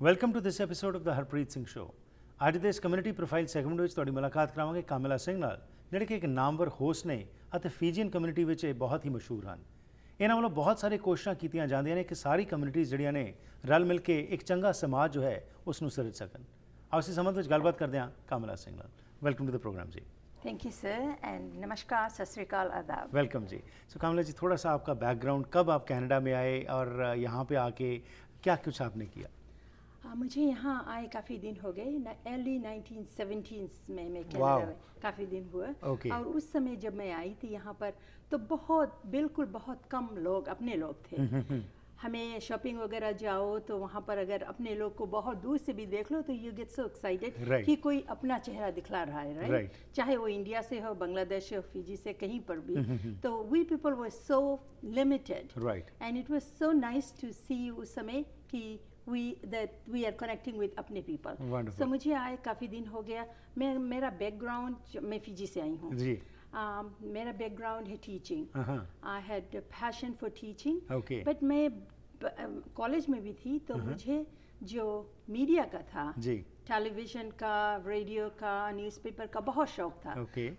Welcome to this episode of the Harpreet Singh show. ਅੱਜ ਦੇ ਇਸ ਕਮਿਊਨਿਟੀ ਪ੍ਰੋਫਾਈਲ ਸੈਗਮੈਂਟ ਵਿੱਚ ਤੁਹਾਡੀ ਮੁਲਾਕਾਤ ਕਰਾਵਾਂਗੇ ਕਾਮਿਲਾ ਸਿੰਘ ਨਾਲ, ਜਿਹੜੇ ਕਿ ਇੱਕ ਨਾਮਵਰ ਹੋਸਟ ਨੇ ਅਤੇ ਫੀਜੀਅਨ ਕਮਿਊਨਿਟੀ ਵਿੱਚ ਇਹ ਬਹੁਤ ਹੀ ਮਸ਼ਹੂਰ ਹਨ। ਇਹਨਾਂ ਵੱਲੋਂ ਬਹੁਤ ਸਾਰੇ ਕੋਸ਼ਿਸ਼ਾਂ ਕੀਤੀਆਂ ਜਾਂਦੀਆਂ ਨੇ ਕਿ ਸਾਰੀ ਕਮਿਊਨਿਟੀਜ਼ ਜਿਹੜੀਆਂ ਨੇ ਰਲ ਮਿਲ ਕੇ ਇੱਕ ਚੰਗਾ ਸਮਾਜ ਜੋ ਹੈ ਉਸ ਨੂੰ ਸਿਰਜ ਸਕਣ। ਆਓ ਇਸ ਸੰਬੰਧ ਵਿੱਚ ਗੱਲਬਾਤ ਕਰਦੇ ਹਾਂ ਕਾਮਿਲਾ ਸਿੰਘ ਨਾਲ। ਵੈਲਕਮ ਟੂ ਦ प्रोग्राम जी। थैंक यू सर एंड नमस्कार, सत श्री अकाल, आदाब। वेलकम जी। सो कामला जी, थोड़ा सा आपका बैकग्राउंड, कब आप कनाडा में आए और यहाँ पे आके क्या कुछ आपने किया? मुझे यहाँ आए काफ़ी दिन हो गए, अर्ली 1970s में मैं कनाडा में काफ़ी दिन हुआ। और उस समय जब मैं आई थी यहाँ पर तो बहुत कम लोग अपने लोग थे। हमें शॉपिंग वगैरह जाओ तो वहाँ पर अगर अपने लोग को बहुत दूर से भी देख लो तो यू गेट सो एक्साइटेड कि कोई अपना चेहरा दिखला रहा है, राइट? चाहे वो इंडिया से हो, बांग्लादेश से हो, फिजी से, कहीं पर भी। तो we people were so limited, and it was so nice to see उस समय कि we are connecting with अपने people. So मुझे आए काफ़ी दिन हो गया। मेरा बैकग्राउंड, मैं फिजी से आई हूँ जी। मेरा बैकग्राउंड है teaching. I had passion for teaching, but मैं कॉलेज में भी थी तो मुझे जो मीडिया का था जी, टेलीविज़न का, रेडियो का, न्यूज़पेपर का बहुत शौक था।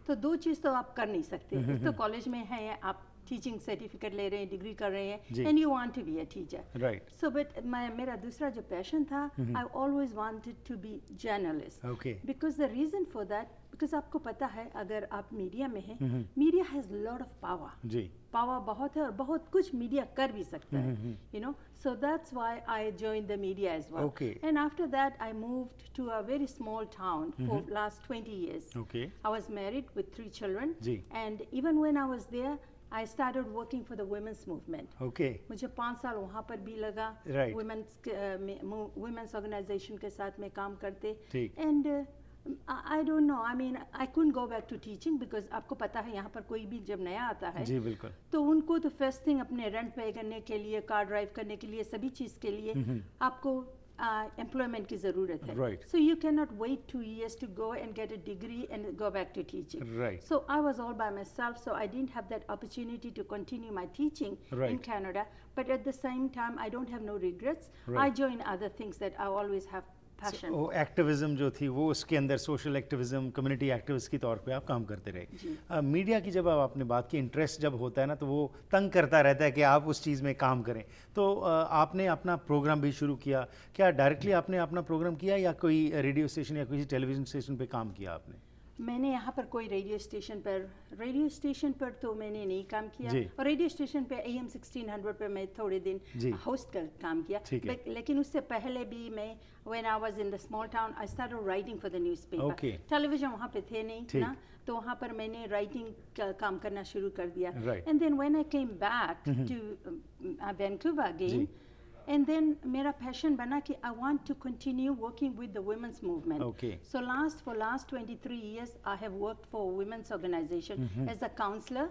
तो दो चीज़ तो आप कर नहीं सकते। एक तो कॉलेज में है, आप टीचिंग सर्टिफिकेट ले रहे हैं, डिग्री कर रहे हैं, and you want to be a teacher, right? So but मेरा दूसरा जो पैशन था, I always wanted to be journalist, because the reason for that, because आपको पता है अगर आप मीडिया में हैं, media has lot of power जी। पावर बहुत है और बहुत कुछ मीडिया कर भी सकता है, you know. So that's why I joined the media as well. And after that I moved to a very small town for last 20 years. I was married with 3 children, and even when I was there I started working for the women's movement. मुझे 5 साल वहाँ पर भी लगा, women's organization के साथ में काम करते, and I don't know, I mean I couldn't go back to teaching because आपको पता है यहाँ पर कोई भी जब नया आता है जी, बिल्कुल, तो उनको तो फर्स्ट थिंग अपने रेंट पे करने के लिए, कार ड्राइव करने के लिए, सभी चीज़ के लिए आपको एम्प्लॉयमेंट की ज़रूरत है, right? So you can not wait 2 years to go and get a degree and go back to teaching, right? So I was all by myself, so I didn't have that opportunity to continue my teaching in Canada, but at the same time I don't have no regrets. I joined other things that I always have passion. वो activism जो थी वो उसके अंदर social activism, community activist के तौर पे आप काम करते रहे। मीडिया की जब आपने बात की, इंटरेस्ट जब होता है ना तो वो तंग करता रहता है कि आप उस चीज़ में काम करें। तो आपने अपना प्रोग्राम भी शुरू किया, क्या डायरेक्टली आपने अपना प्रोग्राम किया या कोई रेडियो स्टेशन या किसी टेलीविज़न स्टेशन पे काम किया आपने? मैंने यहाँ पर कोई रेडियो स्टेशन पर तो मैंने नहीं काम किया, और रेडियो स्टेशन पे AM 1600 पे मैं थोड़े दिन होस्ट कर काम किया, लेकिन उससे पहले भी मैं when I was in the small town I started writing for the newspaper. Television वहाँ पे थे नहीं ना, तो वहाँ पर मैंने राइटिंग का काम करना शुरू कर दिया, and then when I came back to Vancouver again, and then मेरा passion बना कि I want to continue working with the women's movement. So for last 23 years I have worked for women's organization as a counselor,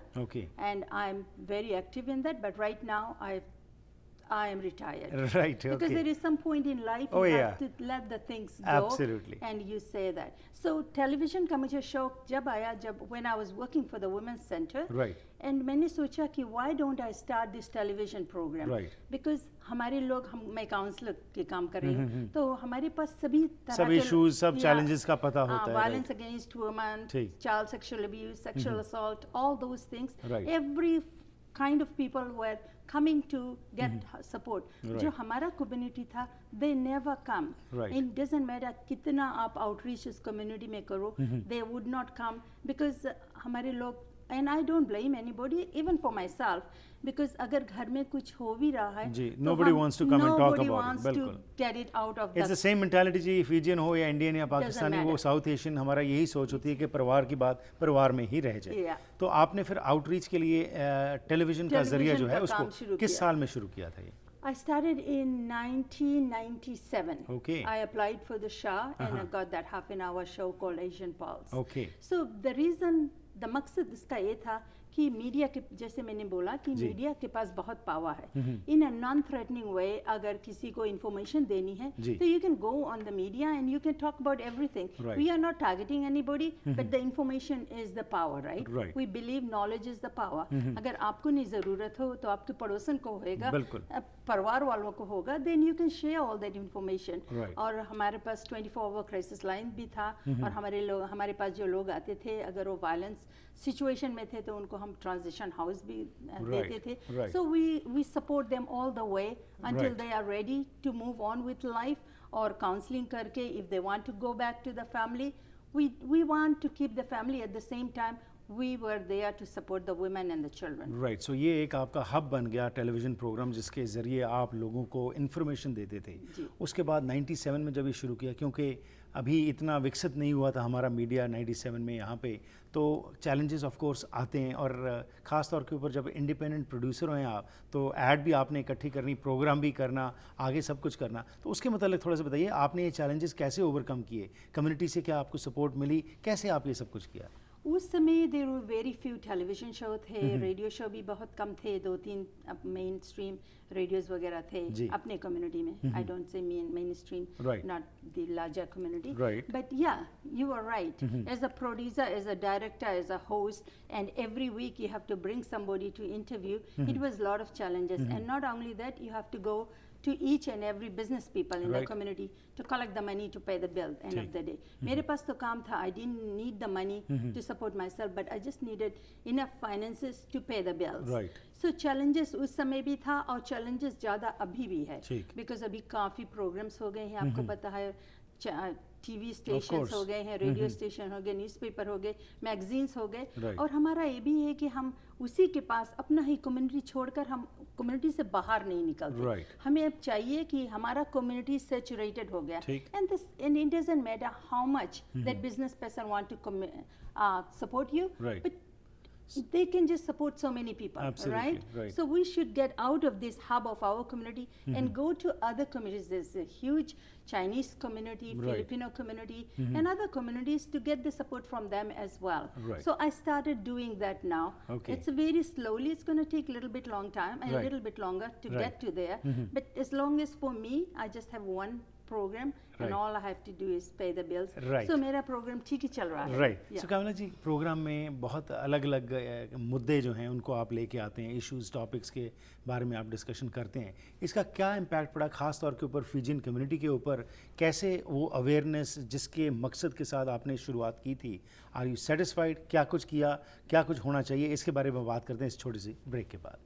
and I'm very active in that, but right now I am retired, right? Because there is some point in life you have to let the things go. Absolutely. And you say that. So television का मुझे शौक जब आया, when I was working for the women's center, right? And मैंने सोचा कि why don't I start this television program, right? Because हमारे लोग, मैं काउंसलर के काम कर रही हूँ, तो हमारे पास सभी इश्यूज, सब challenges का पता होता है, violence against women, child sexual abuse, sexual assault, all those things, every kind of people were coming to get support. जो हमारा community था, they never come. It doesn't matter कितना आप outreach इस community में करो, they would not come because हमारे लोग, and I don't blame anybody, even for myself, because अगर घर में कुछ हो भी रहा है, जी, nobody wants to come and talk about it. Nobody wants to get it out of. It's the same mentality ji, Fijian हो या Indian या पाकिस्तानी, वो South Asian, हमारा यही सोच होती है कि परिवार की बात परिवार में ही रह जाए। तो आपने फिर आउटरीच के लिए टेलीविजन का जरिया जो है उसको किस साल में शुरू किया था ये? I started in 1997. I applied for the Shah and I got that half-an-hour show called Asian Pulse. So the reason, the मकसद इसका ये था कि मीडिया के, जैसे मैंने बोला कि मीडिया के पास बहुत पावर है। इन अ नॉन थ्रेटनिंग वे अगर किसी को इन्फॉर्मेशन देनी है तो you can go on the media and you can talk about everything. We are not targeting anybody, but the information is the power, right? We believe knowledge is the power. अगर आपको नहीं जरूरत हो तो आपके पड़ोसन को होगा, परिवार वालों को होगा, then you can share all that information. और हमारे पास 24 आवर क्राइसिस लाइन भी था, और हमारे पास जो लोग आते थे अगर वो वायलेंस सिचुएशन में थे तो उनको हम ट्रांजिशन हाउस भी देते थे। So we support them all the way until they are ready to move on with life, और काउंसलिंग करके if they want to go back to the family, we want to keep the family, at the same time we were there to support the women and the children. Right, so ये एक आपका hub बन गया television programme जिसके ज़रिए आप लोगों को इन्फॉर्मेशन देते थे। उसके बाद 97 में जब ये शुरू किया, क्योंकि अभी इतना विकसित नहीं हुआ था हमारा मीडिया 97 में यहाँ पे, तो चैलेंजेस ऑफ कोर्स आते हैं, और ख़ास तौर के ऊपर जब इंडिपेंडेंट प्रोड्यूसर हैं आप, तो ऐड भी आपने इकट्ठी करनी, प्रोग्राम भी करना, आगे सब कुछ करना। तो उसके मतलब थोड़ा सा बताइए, आपने ये चैलेंजेस कैसे ओवरकम किए? कम्युनिटी से क्या आपको सपोर्ट मिली? कैसे आप ये सब कुछ किया? उस समय there were very few television show थे, रेडियो शो भी बहुत कम थे, 2-3 मेन स्ट्रीम रेडियोज वगैरह थे अपने कम्युनिटी में। I don't say mainstream, not the larger community, but yeah you are right. As a producer, as a director, as a host, and every week you have to bring somebody to interview, it was a lot of challenges. And not only that, you have to go to each and every business people in the community to collect the money to pay the bill end of the day. मेरे पास तो काम था, I didn't need the money to support myself, but I just needed enough finances to pay the bills. So challenges उस समय भी था, और challenges ज़्यादा अभी भी है, because अभी काफ़ी programs हो गए हैं, आपको पता है, टीवी स्टेशंस हो गए हैं, रेडियो स्टेशन हो गए, न्यूज़पेपर हो गए, मैगजीन्स हो गए, और हमारा ये भी है कि हम उसी के पास अपना ही कम्युनिटी छोड़कर हम कम्युनिटी से बाहर नहीं निकलते। हमें अब चाहिए कि हमारा कम्युनिटी सैचुरेटेड हो गया, and it doesn't matter how much that business person want to support you, but they can just support so many people. Right? So we should get out of this hub of our community and go to other communities. There's a huge Chinese community, Filipino community, and other communities, to get the support from them as well. So I started doing that now. It's very slowly, it's going to take a little bit long time and a little bit longer to get to there, but as long as for me, I just have one program and all I have to do is pay the bills. So मेरा programme ठीक ही चल रहा है। So कामला जी, programme में बहुत अलग अलग मुद्दे जो हैं उनको आप लेके आते हैं, इश्यूज, टॉपिक्स के बारे में आप डिस्कशन करते हैं। इसका क्या इम्पैक्ट पड़ा खास तौर के ऊपर फिजियन कम्युनिटी के ऊपर? कैसे वो अवेयरनेस जिसके मकसद के साथ आपने शुरुआत की थी, आर यू सेटिस्फाइड? क्या कुछ किया, क्या कुछ होना चाहिए, इसके बारे में बात करते हैं इस छोटी सी ब्रेक के बाद।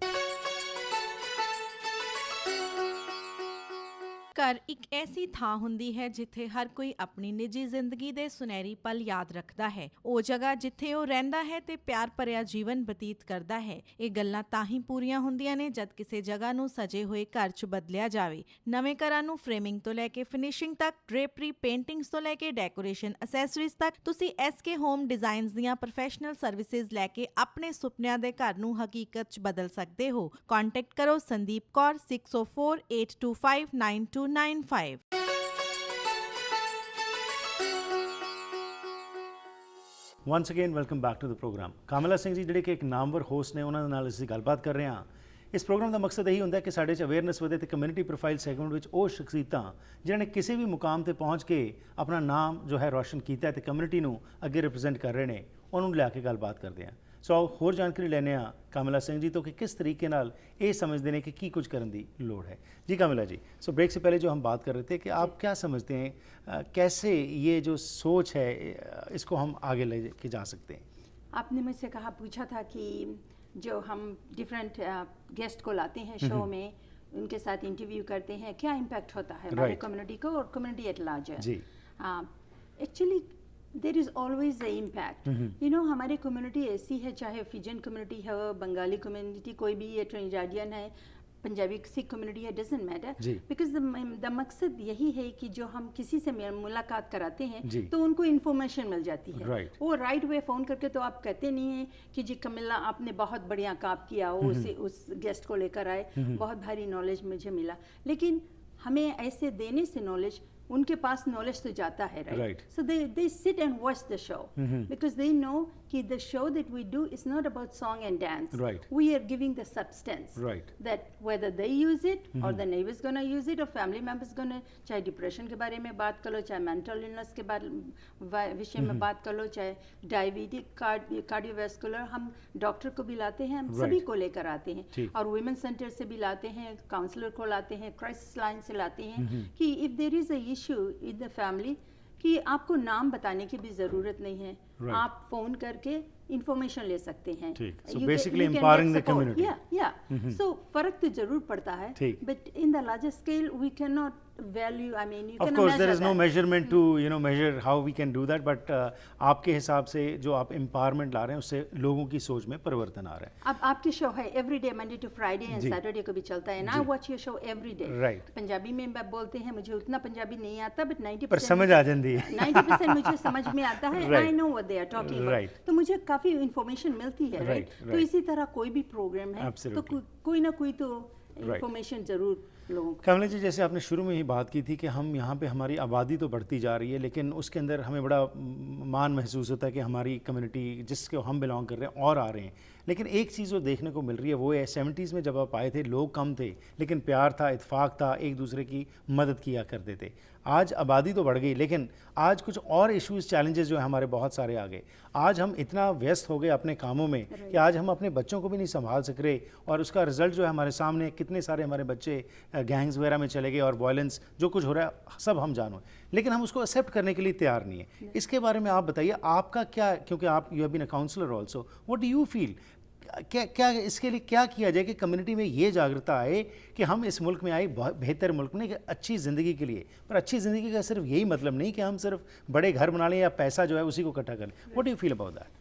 ਘਰ ਇੱਕ ਐਸੀ ਥਾਂ ਹੁੰਦੀ ਹੈ ਜਿੱਥੇ ਹਰ ਕੋਈ ਆਪਣੀ ਨਿੱਜੀ ਜ਼ਿੰਦਗੀ ਦੇ ਸੁਨਹਿਰੀ ਪਲ ਯਾਦ ਰੱਖਦਾ ਹੈ। ਉਹ ਜਗ੍ਹਾ ਜਿੱਥੇ ਉਹ ਰਹਿੰਦਾ ਹੈ ਤੇ ਪਿਆਰ ਭਰਿਆ ਜੀਵਨ ਬਤੀਤ ਕਰਦਾ ਹੈ। ਇਹ ਗੱਲਾਂ ਤਾਂ ਹੀ ਪੂਰੀਆਂ ਹੁੰਦੀਆਂ ਨੇ ਜਦ ਕਿਸੇ ਜਗ੍ਹਾ ਨੂੰ ਸਜੇ ਹੋਏ ਘਰ 'ਚ ਬਦਲਿਆ ਜਾਵੇ। ਨਵੇਂ ਘਰਾਂ ਨੂੰ ਫਰੇਮਿੰਗ ਤੋਂ ਲੈ ਕੇ ਫਿਨਿਸ਼ਿੰਗ ਤੱਕ, ਡ੍ਰੇਪਰੀ, ਪੇਂਟਿੰਗਸ ਤੋਂ ਲੈ ਕੇ ਡੈਕੋਰੇਸ਼ਨ ਅਸੈਸਰੀਜ਼ ਤੱਕ, ਤੁਸੀਂ SK ਹੋਮ ਡਿਜ਼ਾਈਨਸ ਦੀਆਂ ਪ੍ਰੋਫੈਸ਼ਨਲ ਸਰਵਿਸਿਜ਼ ਲੈ ਕੇ ਆਪਣੇ ਸੁਪਨਿਆਂ ਦੇ ਘਰ ਨੂੰ ਹਕੀਕਤ 'ਚ ਬਦਲ ਸਕਦੇ ਹੋ। ਕੰਟੈਕਟ ਕਰੋ Sandeep Kaur 6048259295। Once again welcome back to the program. Kamla Singh ji ਜਿਹੜੇ ਕਿ ਇੱਕ ਨਾਮਵਰ ਹੋਸਟ ਨੇ, ਉਹਨਾਂ ਦੇ ਨਾਲ ਅਸੀਂ ਗੱਲਬਾਤ ਕਰ ਰਹੇ ਹਾਂ। ਇਸ ਪ੍ਰੋਗਰਾਮ ਦਾ ਮਕਸਦ ਇਹੀ ਹੁੰਦਾ ਕਿ ਸਾਡੇ 'ਚ ਅਵੇਅਰਨੈਸ ਵਧੇ ਤੇ ਕਮਿਊਨਿਟੀ ਪ੍ਰੋਫਾਈਲ ਸੈਗਮੈਂਟ ਵਿੱਚ ਉਹ ਸ਼ਖਸੀਅਤਾਂ ਜਿਨ੍ਹਾਂ ਨੇ ਕਿਸੇ ਵੀ ਮੁਕਾਮ ਤੇ ਪਹੁੰਚ ਕੇ ਆਪਣਾ ਨਾਮ ਜੋ ਹੈ ਰੌਸ਼ਨ ਕੀਤਾ ਤੇ ਕਮਿਊਨਿਟੀ ਨੂੰ ਅੱਗੇ ਰਿਪਰੈਜ਼ੈਂਟ ਕਰ ਰਹੇ ਨੇ, ਉਹਨਾਂ ਨੂੰ ਲਿਆ ਕੇ ਗੱਲਬਾਤ ਕਰਦੇ ਹਾਂ। ਸੋ ਆਓ ਹੋਰ ਜਾਣਕਾਰੀ ਲੈਂਦੇ ਹਾਂ कामिला सिंह जी तो कि किस तरीके नाल ये समझते हैं कि की कुछ करने की लोड़ है। जी कामिला जी, सो ब्रेक से पहले जो हम बात कर रहे थे कि आप क्या समझते हैं, कैसे ये जो सोच है इसको हम आगे ले के जा सकते हैं? आपने मुझसे पूछा था कि जो हम डिफरेंट गेस्ट को लाते हैं शो में, उनके साथ इंटरव्यू करते हैं, क्या इम्पैक्ट होता है हमारे कम्युनिटी को और community at large. Actually there is always a impact. You know, हमारी कम्युनिटी ऐसी है, चाहे फिजियन कम्युनिटी है, बंगाली कम्युनिटी, कोई भी है, ट्रिनिडाडियन है, पंजाबी सिख कम्युनिटी है, डजंट मैटर, बिकॉज द मकसद यही है कि जो हम किसी से मुलाकात कराते हैं तो उनको इन्फॉर्मेशन मिल जाती है। वो राइट वे फ़ोन करके तो आप कहते नहीं हैं कि जी कमिला आपने बहुत बढ़िया काम किया, उस गेस्ट को लेकर आए, बहुत भारी नॉलेज मुझे मिला। लेकिन हमें ऐसे देने से नॉलेज, उनके पास नॉलेज तो जाता है, right? So they sit and watch the show because they know कि the show that we do is not about song and dance. Right. We are giving the substance. Right. That whether they use it or the neighbors gonna use it or family members gonna, चाहे depression के बारे में बात कर लो, चाहे mental illness के बारे विषय में बात कर लो, चाहे डायबिटिक कार्डियोवैस्कुलर, हम डॉक्टर को भी लाते हैं, हम सभी को लेकर आते हैं, और वुमेन सेंटर से भी लाते हैं, काउंसलर को लाते हैं, क्राइसिस लाइन से लाते हैं कि if there is a issue in the family कि आपको नाम बताने की भी ज़रूरत नहीं है, आप फ़ोन करके इंफॉर्मेशन ले सकते हैं. So basically empowering the community. So फर्क तो ज़रूर पड़ता है, but in the larger scale we cannot value, I mean you of course there is no measurement to measure how we can do that, but आपके हिसाब से जो आप empowerment ला रहे हैं उससे लोगों की सोच में परिवर्तन आ रहा है. अब आपकी शो है every day Monday to Friday and Saturday को भी चलता है, ना watch your show every day. Punjabi में बोलते हैं, मुझे उतना पंजाबी नहीं आता, बट 90% समझ आ जाती है. 90% मुझे समझ में आता है. I know what they are talking about, तो मुझे काफी इंफॉर्मेशन मिलती है. राइट. तो इसी तरह कोई भी प्रोग्राम है तो कोई ना कोई तो इंफॉर्मेशन जरूर लोगों को. कमला जी, जैसे आपने शुरू में ही बात की थी कि हम यहाँ पे हमारी आबादी तो बढ़ती जा रही है, लेकिन उसके अंदर हमें बड़ा मान महसूस होता है कि हमारी कम्युनिटी जिसके हम बिलोंग कर रहे हैं और आ रहे हैं. लेकिन एक चीज़ जो देखने को मिल रही है वो है 70s में जब आप आए थे लोग कम थे, लेकिन प्यार था, इत्तेफाक था, एक दूसरे की मदद किया करते थे. आज आबादी तो बढ़ गई, लेकिन आज कुछ और इश्यूज़, चैलेंजेस जो है हमारे बहुत सारे आ गए. आज हम इतना व्यस्त हो गए अपने कामों में कि आज हम अपने बच्चों को भी नहीं संभाल सक रहे, और उसका रिजल्ट जो है हमारे सामने, कितने सारे हमारे बच्चे गैंग्स वगैरह में चले गए और वायलेंस जो कुछ हो रहा है सब हम जानो, लेकिन हम उसको एक्सेप्ट करने के लिए तैयार नहीं है. इसके बारे में आप बताइए, आपका क्या, क्योंकि आप you have been a counsellor also, what do you feel, क्या इसके लिए क्या किया जाए कि कम्युनिटी में ये जागरूकता आए कि हम इस मुल्क में आए बेहतर मुल्क में, कि अच्छी ज़िंदगी के लिए. पर अच्छी ज़िंदगी का सिर्फ यही मतलब नहीं कि हम सिर्फ बड़े घर बना लें या पैसा जो है उसी को इकट्ठा कर लें. What do you feel about that?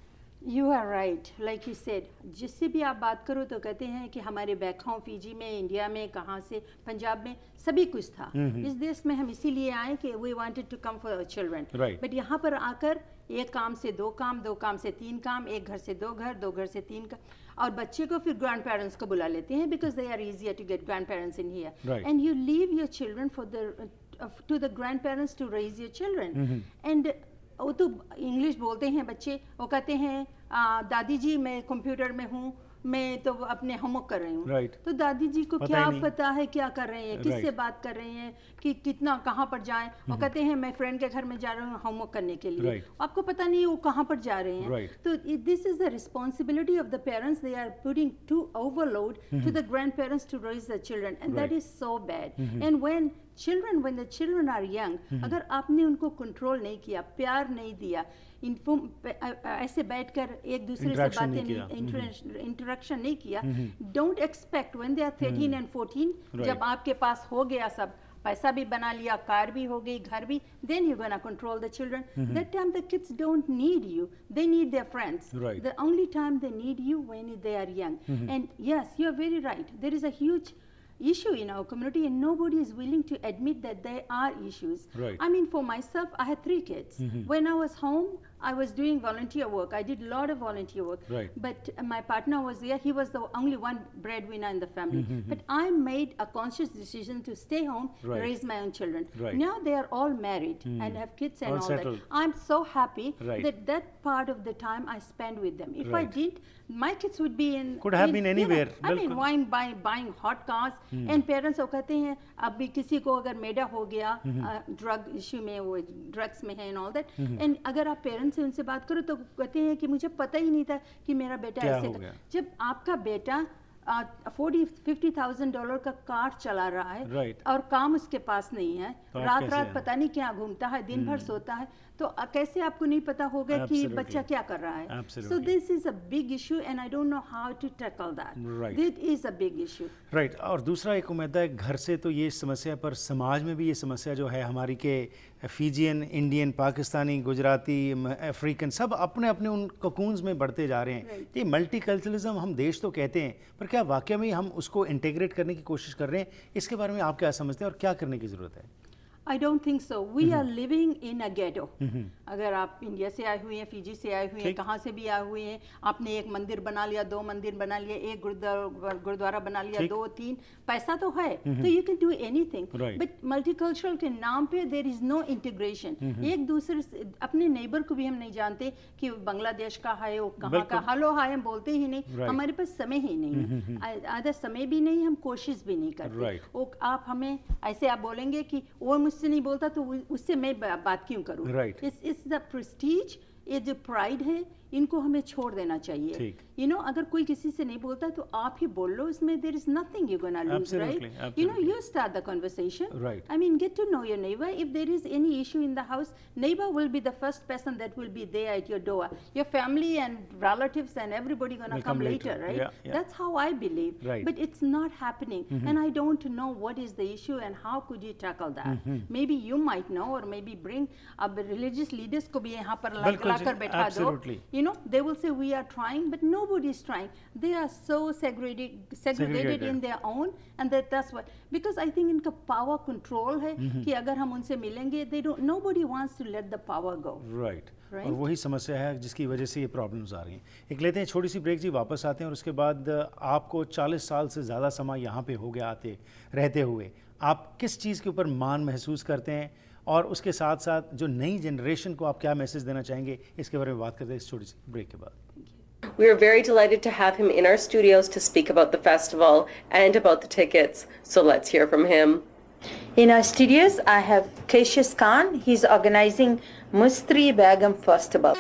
You are right, like you said, जिससे भी आप बात करो तो कहते हैं कि हमारे बैक होम फीजी में, इंडिया में, कहाँ से, पंजाब में सभी कुछ था. इस देश में हम इसीलिए आए कि we wanted to come for children. But यहाँ पर आकर एक काम से दो काम, दो काम से तीन काम, एक घर से दो घर, दो घर से तीन काम, और बच्चे को फिर ग्रैंड पेरेंट्स को बुला लेते हैं because they are easier to get grandparents in here, and you leave your children for the to the grandparents to raise your children. And वो तो इंग्लिश बोलते हैं बच्चे, वो कहते हैं दादी जी मैं कंप्यूटर में हूँ, मैं तो अपने होमवर्क कर रही हूँ. तो दादी जी को क्या पता है क्या कर रहे हैं, किससे बात कर रहे हैं, कि कितना कहाँ पर जाएं. वो कहते हैं मैं फ्रेंड के घर में जा रहा हूँ होमवर्क करने के लिए, आपको पता नहीं वो कहाँ पर जा रहे हैं. तो this is the responsibility of the parents, they are putting to overload to the grandparents to raise the children, and that is so bad. And when the children are young, अगर आपने उनको control नहीं किया, प्यार नहीं दिया, ऐसे बैठकर एक दूसरे से बातें, इंटरेक्शन नहीं किया, don't expect when they are 13 and 14, जब आपके पास हो गया सब, पैसा भी बना लिया, कार भी हो गई, घर भी, then you're gonna control the children. That time the kids don't need you, they need their friends. The only time they need you when they are young. And yes, you're very right, there is a huge issue in our community and nobody is willing to admit that there are issues. I mean, for myself, I had 3 kids. When I was home, I was doing volunteer work. I did a lot of volunteer work. But my partner was there. He was the only one breadwinner in the family. But I made a conscious decision to stay home, raise my own children. Now they are all married and have kids and all that. I'm so happy that that part of the time I spend with them. If I didn't, my kids would be in... Could have been anywhere. I mean, buying hot cars. And parents वो कहते हैं अभी किसी को अगर मेडा हो गया drug issue में, वो ड्रग्स में है एंड ऑल दैट, एंड अगर आप पेरेंट्स से उनसे बात करो तो कहते हैं कि मुझे पता ही नहीं था कि मेरा बेटा ऐसे. जब आपका बेटा $40,000-50,000 का कार चला रहा है और काम उसके पास नहीं है, रात पता नहीं क्या घूमता है, दिन भर सोता है, तो कैसे आपको नहीं पता होगा कि बच्चा क्या कर रहा है. So this is a big issue and I don't know how to tackle that. It is a big issue. Right. और दूसरा एक उम्मीद है घर से तो ये समस्या, पर समाज में भी ये समस्या जो है हमारी के Fijian, Indian, Pakistani, Gujarati, African सब अपने अपने उन कोकून्स में बढ़ते जा रहे हैं. ये मल्टीकल्चरलिज्म हम देश तो कहते हैं, पर क्या वाकई में हम उसको इंटीग्रेट करने की कोशिश कर रहे हैं? इसके बारे में आप क्या समझते हैं और क्या करने की ज़रूरत है? I don't think so. We are living in a ghetto. अगर आप इंडिया से आए हुए हैं, फिजी से आए हुए हैं, कहाँ से भी आए हुए हैं, आपने एक मंदिर बना लिया, 2 मंदिर बना लिया, एक गुरुद्वारा बना लिया, 2 3, पैसा तो है, तो you can do anything. But multicultural के नाम पे there is no integration. एक दूसरे से, अपने नेबर को भी हम नहीं जानते कि बांग्लादेश का है, वो कहाँ का, हेलो हाय हम बोलते ही नहीं, हमारे पास समय ही नहीं है, आधा समय भी नहीं, हम कोशिश भी नहीं करते. वो आप हमें ऐसे आप बोलेंगे कि वो मुझसे नहीं बोलता तो उससे मैं बात क्यों करूं. इट्स द प्रेस्टीज, ये जो प्राइड है, इनको हमें छोड़ देना चाहिए. यू नो, अगर कोई किसी से नहीं बोलता तो आप ही बोल लो, इसमें there is nothing you gonna lose, right? You know, you start the conversation. I mean, get to know your neighbour. If there is any issue in the house, neighbour will be the first person that will be there at your door. Your family and relatives and everybody gonna come later, right? That's how I believe. But it's not happening, and I don't know what is the issue and how could you tackle that. Maybe you might know, or maybe bring अब religious leaders को भी यहाँ पर लाकर बैठा दो. You know, they will say we are trying, but nobody is trying. They are so segregated in their own, and that's why. Because I think इनका power control है कि अगर हम उनसे मिलेंगे, nobody wants to let the power go. Right. और वही समस्या है जिसकी वजह से ये प्रॉब्लम्स आ रही हैं. एक लेते हैं छोटी सी ब्रेक जी, वापस आते हैं और उसके बाद आपको 40 साल से ज़्यादा समय यहाँ पे हो गया आते रहते हुए, आप किस चीज़ के ऊपर मान महसूस करते हैं और उसके साथ साथ जो नई जनरेशन को आप क्या मैसेज देना चाहेंगे, इसके बारे में बात करते हैं इस छोटी सी ब्रेक के बाद. We are very delighted to have him in our studios to speak about the festival and about the tickets. So let's hear from him. In our studios, I have Cassius Khan. He's organizing Mustri Begum Festival.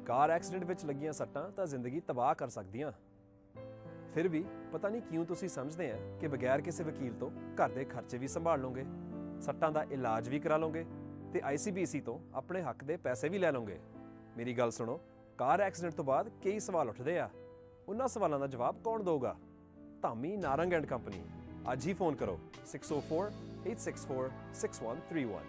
Car accident ਵਿੱਚ ਲੱਗੀਆਂ ਸੱਟਾਂ ਤਾਂ ਜ਼ਿੰਦਗੀ ਤਬਾਹ ਕਰ ਸਕਦੀਆਂ. ਫਿਰ ਵੀ ਪਤਾ ਨਹੀਂ ਕਿਉਂ ਤੁਸੀਂ ਸਮਝਦੇ ਆ ਕਿ ਬਗੈਰ ਕਿਸੇ ਵਕੀਲ ਤੋਂ ਘਰ ਦੇ ਖਰਚੇ ਵੀ ਸੰਭਾਲ ਲਓਗੇ, ਸੱਟਾਂ ਦਾ ਇਲਾਜ ਵੀ ਕਰਾ ਲਓਗੇ ਤੇ ICBC ਤੋਂ ਆਪਣੇ ਹੱਕ ਦੇ ਪੈਸੇ ਵੀ ਲੈ ਲਓਗੇ. ਮੇਰੀ ਗੱਲ ਸੁਣੋ, ਕਾਰ ਐਕਸੀਡੈਂਟ ਤੋਂ ਬਾਅਦ ਕਈ ਸਵਾਲ ਉੱਠਦੇ ਆ. ਉਹਨਾਂ ਸਵਾਲਾਂ ਦਾ ਜਵਾਬ ਕੌਣ ਦੇਊਗਾ? Dhami Narang and company. ਅੱਜ ਹੀ ਫੋਨ ਕਰੋ 604-864-6131.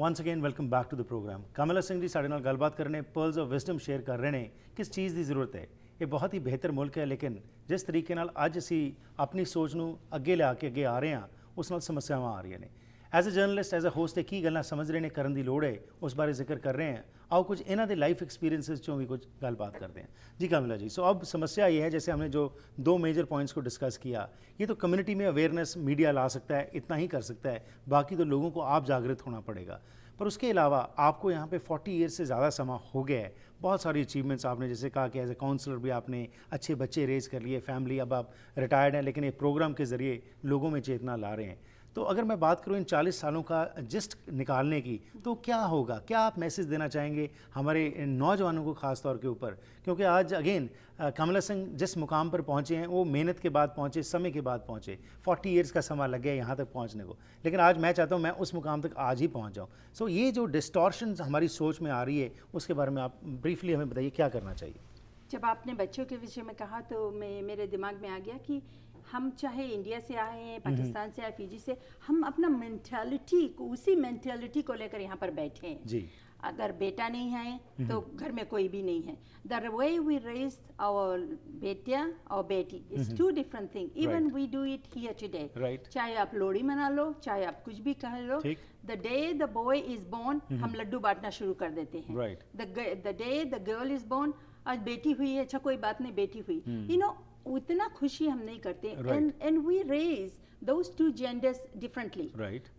Once again welcome back to the programme. Kamala Singh ji ਸਾਡੇ ਨਾਲ ਗੱਲਬਾਤ ਕਰ ਰਹੇ ਨੇ, ਪਰਲਸ ਆਫ ਵਿਜ਼ਡਮ ਸ਼ੇਅਰ ਕਰ ਰਹੇ ਨੇ ਕਿਸ ਚੀਜ਼ ਦੀ ਜ਼ਰੂਰਤ ਹੈ. ਇਹ ਬਹੁਤ ਹੀ ਬਿਹਤਰ ਮੁਲਕ ਹੈ, ਲੇਕਿਨ ਜਿਸ ਤਰੀਕੇ ਨਾਲ ਅੱਜ ਅਸੀਂ ਆਪਣੀ ਸੋਚ ਨੂੰ ਅੱਗੇ ਲਿਆ ਕੇ ਅੱਗੇ ਆ ਰਹੇ ਹਾਂ, ਉਸ ਨਾਲ ਸਮੱਸਿਆਵਾਂ ਆ ਰਹੀਆਂ ਨੇ. As a journalist, as a host, ਕੀ ਗੱਲਾਂ ਸਮਝ ਰਹੇ ਨੇ, ਕਰਨ ਦੀ ਲੋੜ ਹੈ, ਉਸ ਬਾਰੇ ਜ਼ਿਕਰ ਕਰ ਰਹੇ ਹਾਂ. आओ कुछ इन्हों के लाइफ एक्सपीरियंसेस चों भी कुछ गलबात करते हैं. जी कामिला जी, सो अब समस्या ये है, जैसे हमने जो 2 मेजर पॉइंट्स को डिस्कस किया, ये तो कम्युनिटी में अवेयरनेस मीडिया ला सकता है, इतना ही कर सकता है, बाकी तो लोगों को आप जागृत होना पड़ेगा. पर उसके अलावा आपको यहाँ पे 40 ईयर्स से ज़्यादा समय हो गया है, बहुत सारी अचीवमेंट्स आपने जैसे कहा कि एज ए काउंसलर भी आपने अच्छे बच्चे रेज कर लिए, फैमिली, अब आप रिटायर्ड हैं, लेकिन एक प्रोग्राम के ज़रिए लोगों में चेतना ला रहे हैं. तो अगर मैं बात करूं इन 40 सालों का जिस्ट निकालने की, तो क्या होगा, क्या आप मैसेज देना चाहेंगे हमारे नौजवानों को ख़ास तौर के ऊपर? क्योंकि आज अगेन कमला सिंह जिस मुकाम पर पहुंचे हैं वो मेहनत के बाद पहुंचे, समय के बाद पहुंचे. 40 ईयर्स का समय लग गया यहाँ तक पहुंचने को, लेकिन आज मैं चाहता हूँ मैं उस मुकाम तक आज ही पहुँच जाऊँ. सो ये जो डिस्टॉर्शन हमारी सोच में आ रही है, उसके बारे में आप ब्रीफली हमें बताइए क्या करना चाहिए. जब आपने बच्चों के विषय में कहा तो मेरे दिमाग में आ गया कि हम चाहे इंडिया से आए हैं, पाकिस्तान से आए, फिजी से, हम अपना मेंटालिटी को, उसी मेंटालिटी को लेकर यहाँ पर बैठे हैं. जी. अगर बेटा नहीं है तो घर में कोई भी नहीं है. The way we raise our बेटिया और बेटी is 2 different thing. Even we do it here today. चाहे आप लोहड़ी मना लो, चाहे आप कुछ भी कह लो, the day the boy is born, हम लड्डू बांटना शुरू कर देते हैं. The day the girl is born, आज बेटी हुई है, अच्छा कोई बात नहीं, बेटी हुई. यू नो, उतना खुशी हम नहीं करते. And we raise those 2 genders differently.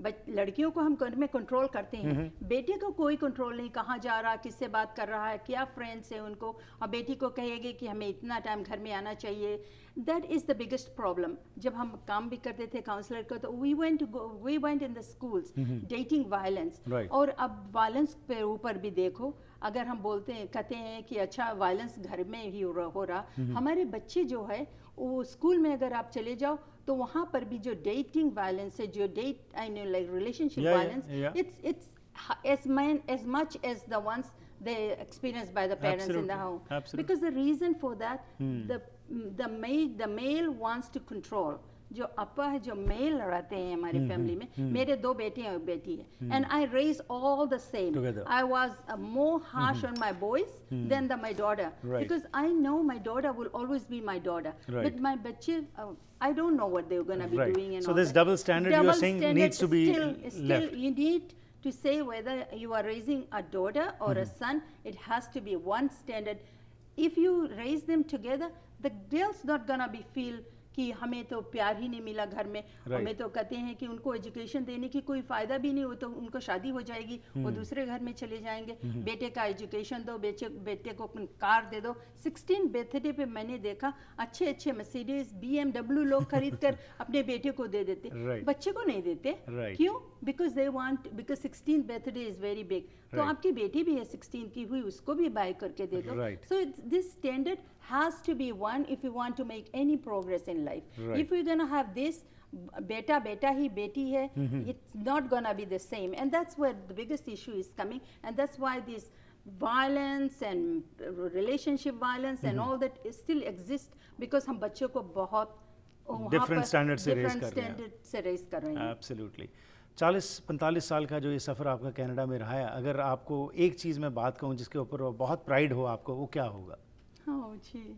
But लड़कियों को हम घर में कंट्रोल करते हैं, बेटे को कोई कंट्रोल नहीं, कहाँ जा रहा, किससे बात कर रहा है, क्या फ्रेंड्स है उनको, और बेटी को कहेंगे कि हमें इतना टाइम घर में आना चाहिए. That is the biggest problem. जब हम काम भी करते थे काउंसलर को, तो we went in the schools, dating violence. और अब वायलेंस पे ऊपर भी देखो, अगर हम बोलते हैं, कहते हैं कि अच्छा वायलेंस घर में ही हो रहा, हमारे बच्चे जो है वो स्कूल में अगर आप चले जाओ तो वहाँ पर भी जो डेटिंग वायलेंस है, जो date I know like relationship violence, it's as much as the ones they experienced by the parents in the home. Because the reason for that, the male wants to control. जो अपा है, जो mail रहते हैं हमारी family में, मेरे 2 बेटे हैं और बेटी है, and I raise all the same. Together. I was more harsh on my boys than my daughter, Right. because I know my daughter will always be my daughter. Right. But my bache, I don't know what they're going to be Right. doing. And So all this that. double standard you are saying needs to be still left. you need to say whether you are raising a daughter or a son. It has to be one standard. If you raise them together, the girls not going to be feel कि हमें तो प्यार ही नहीं मिला घर में. Right. हमें तो कहते हैं कि उनको एजुकेशन देने की कोई फ़ायदा भी नहीं हो, तो उनको शादी हो जाएगी, वो दूसरे घर में चले जाएंगे. बेटे का एजुकेशन दो, बेटे को कार दे दो. 16 बर्थडे पे मैंने देखा अच्छे अच्छे मर्सिडीज BMW लोग खरीद कर अपने बेटे को दे देते. Right. बच्चे को नहीं देते. Right. क्यों? because 16th birthday is very big. तो Right. आपकी बेटी भी है 16 की हुई, उसको भी बाय करके दे दो. Right. So this standard has to be one if you want to make any progress in life. Right. If we're gonna have this, beta hi, beti hai, it's not gonna be the same. And that's where the biggest issue is coming. And that's why this violence and relationship violence and all that is still exist, because हम बच्चों को बहुत वहाँ Different पर standard से raise different कर रहे हैं. standard से raise कर रहे हैं. एब्सोल्युटली. 40-45 साल का जो ये सफ़र आपका कनाडा में रहा है, अगर आपको एक चीज़ में बात कहूँ जिसके ऊपर बहुत प्राइड हो आपको, वो क्या होगा? Oh, gee.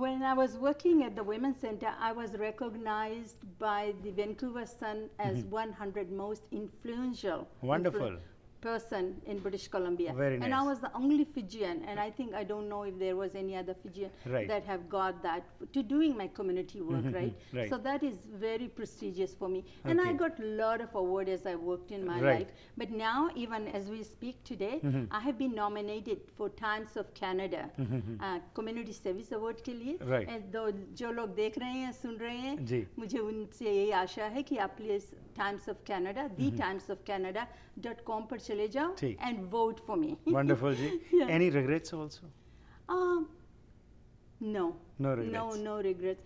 When I was working at the Women's Center, I was recognized by the Vancouver Sun as 100 most influential Wonderful. person in British Columbia. Very And I nice. was the only Fijian, and I think I don't know if there was any other Fijian Right. that have got that to doing my community work, right? Right. So that is very prestigious for me. And I Okay. got a lot of awards as I worked in my Right. life. But now, even as we speak today, I have been nominated for Times of Canada Community Service Award के लिए. Right. And जो लोग देख रहे हैं, सुन रहे हैं, जी. मुझे उनसे यही आशा है कि आप please times of Canada, thetimesofcanada.com पर चले जाओ ठीक. and vote for me. Wonderful ji. Yeah. Any regrets also? No. No regrets. No regrets.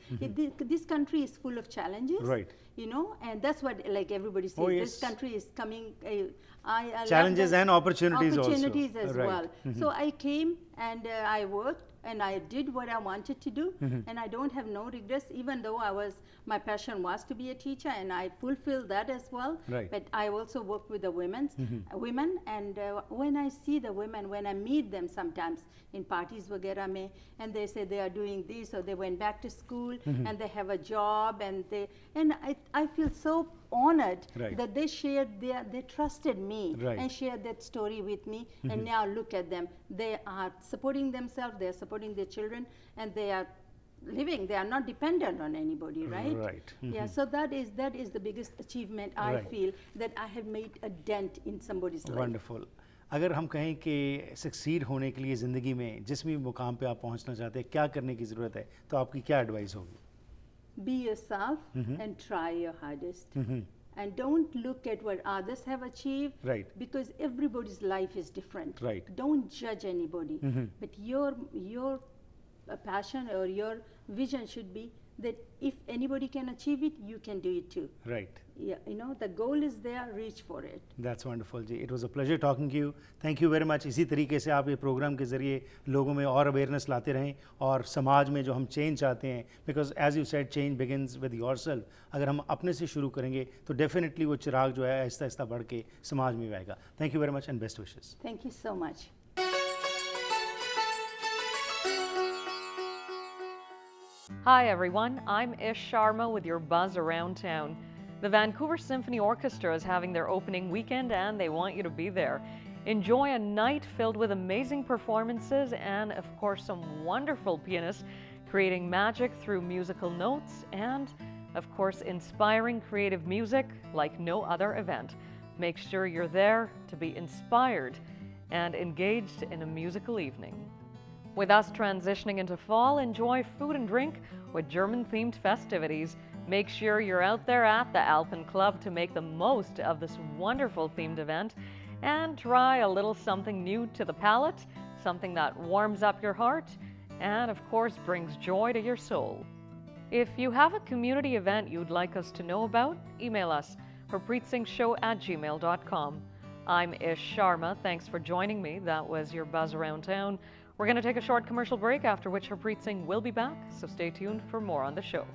This country is full of challenges. Right. You know, and that's what like everybody says. Oh, yes. This country is coming. I love Challenges that. and opportunities also. Opportunities as Right. well. So I came and I worked and I did what I wanted to do, and I don't have no regrets. Even though my passion was to be a teacher, and I fulfilled that as well. Right. But I also work with the women, and when I see the women, when I meet them sometimes in parties वगैरह में, and they say they are doing this or they went back to school and they have a job, and I feel so honored Right. that they trusted me Right. and shared that story with me, and now look at them. They are supporting themselves, they are supporting their children, and they are living. They are not dependent on anybody, right? Right. Yeah. So that is the biggest achievement I Right. feel, that I have made a dent in somebody's life. Wonderful. अगर हम कहें कि succeed होने के लिए ज़िंदगी में जिस भी मुकाम पे आप पहुंचना चाहते हैं, क्या करने की ज़रूरत है, तो आपकी क्या एडवाइस होगी? Be yourself and try your hardest. And don't look at what others have achieved, Right. because everybody's life is different. Right. Don't judge anybody, but your passion or your vision should be that if anybody can achieve it, you can do it too. Right. Yeah, you know, the goal is there, reach for it. That's wonderful ji. It was a pleasure talking to you. Thank you very much. इसी तरीके से आप ये programme के ज़रिए लोगों में और अवेयरनेस लाते रहें और समाज में जो हम चेंज चाहते हैं, because as you said change begins with yourself. अगर हम अपने से शुरू करेंगे तो डेफिनेटली वो चिराग जो है आहिस्ता आहिस्ता बढ़ के समाज में आएगा. Thank you very much and best wishes. Thank you so much. Hi everyone, I'm Ish Sharma with your Buzz Around Town. The Vancouver Symphony Orchestra is having their opening weekend and they want you to be there. Enjoy a night filled with amazing performances and, of course, some wonderful pianists creating magic through musical notes and, of course, inspiring creative music like no other event. Make sure you're there to be inspired and engaged in a musical evening. With us transitioning into fall, enjoy food and drink with German-themed festivities. Make sure you're out there at the Alpen Club to make the most of this wonderful themed event and try a little something new to the palate, something that warms up your heart and, of course, brings joy to your soul. If you have a community event you'd like us to know about, email us, harpreetsingh@gmail.com. I'm Ish Sharma. Thanks for joining me. That was your Buzz Around Town. We're going to take a short commercial break, after which Harpreet Singh will be back, so stay tuned for more on the show.